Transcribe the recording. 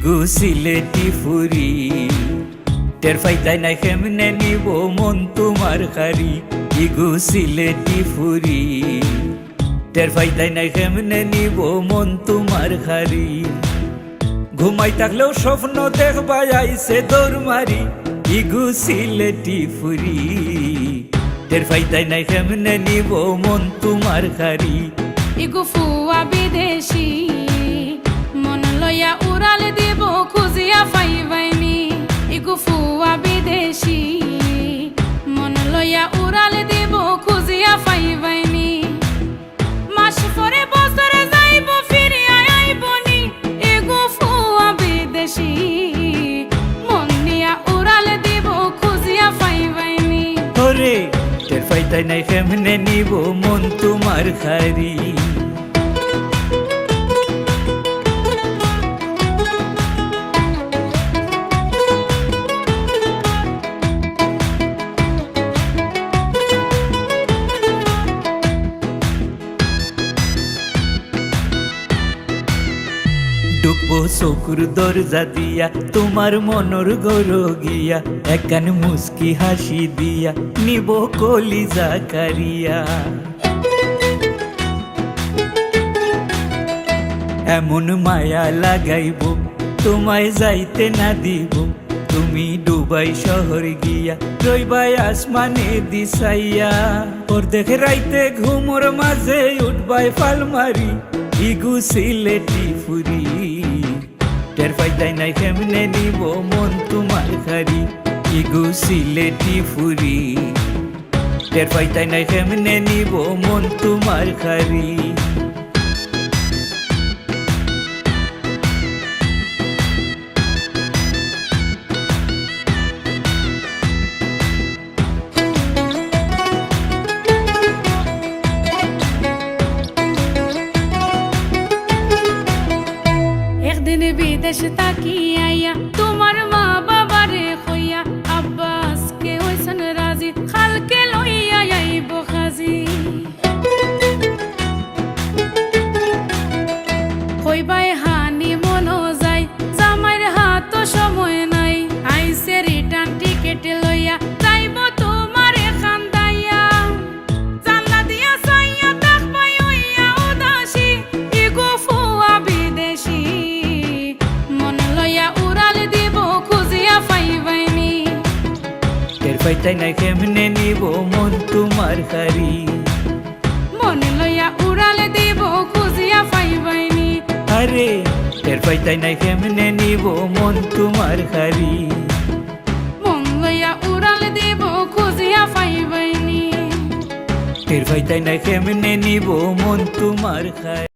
ইগু সিলেটি ফুরি টের ফাইতাই নাই কেমনে নিব মন তোমার খারি ইগু সিলেটি ফুরি টের ফাইতাই নাই কেমনে নিব মন তোমার খারি ঘুমাই থাকলেও স্বপ্ন দেখবাই আইছে দৌড় মারি ইগু সিলেটি ফুরি টের ফাইতাই নাই কেমনে নিব মন তোমার খারি ইগু ফুয়া বিদেশি মন লইয়া উড়াল দিব খুঁজিয়া পাইবাইনি ইগু ফুয়া বিদেশি মন লইয়া উড়াল দিব খুঁজিয়া পাইবাইনি মাস পরে বছরে যাইব ফিরিয়া আইবনি ইগু ফুয়া বিদেশি মন নিয়া উড়াল দিব খুঁজিয়া পাইবাইনি ওরে টের ফাইতাই নাই কেমনে নিব মন তোমার খারি ঢুকবো চকুর দরজা দিয়া তোমার মনর গর গিয়া একান মুস্কি হাসি দিয়া নিব কলিজা কারিয়া এমন মায়া লাগাইব তোমায় যাইতে না দিব তুমি দুবাই শহর গিয়া রইবাই আসমানে দিশাইয়া ওর দেখে রাইতে ঘুমোর মাঝে উঠবাই ফালমারি ইগু সিলেটি ফুরি টের ফাইতাই নাই কেমনে নিব মন তোমার খারি ইগু সিলেটি ফুরি টের ফাইতাই নাই কেমনে নিব মন তোমার খারি একদিন বিদেশ তাকি আইয়া তোমার মা বাবারে কইয়া আব্বাসকে হইছেন রাজি খালকে লইয়া আইব খাজি কইবাই হানি মনো যায় জামাইর হাত সময় নাই আইসে রিটার্ন টিকেট লইয়া যাইব তোমার খান্দাইয়া জানলা দিয়া সাইয়া দেখবাই হইয়া উদাসী ইগো ফুয়া বিদেশি মন লইয়া উড়াল দিব খুঁজিয়া পাইবাইনি টের ফাইতাই নাই কেমনে নিব মন তোমার খারি মন লইয়া উড়াল দিব খুঁজিয়া পাইবাইনি আরে টের ফাইতাই নাই কেমনে নিব মন তোমার খারি মন লইয়া উড়াল দিব খুঁজিয়া পাইবাইনি টের ফাইতাই নাই কেমনে নিব মন তোমার খারি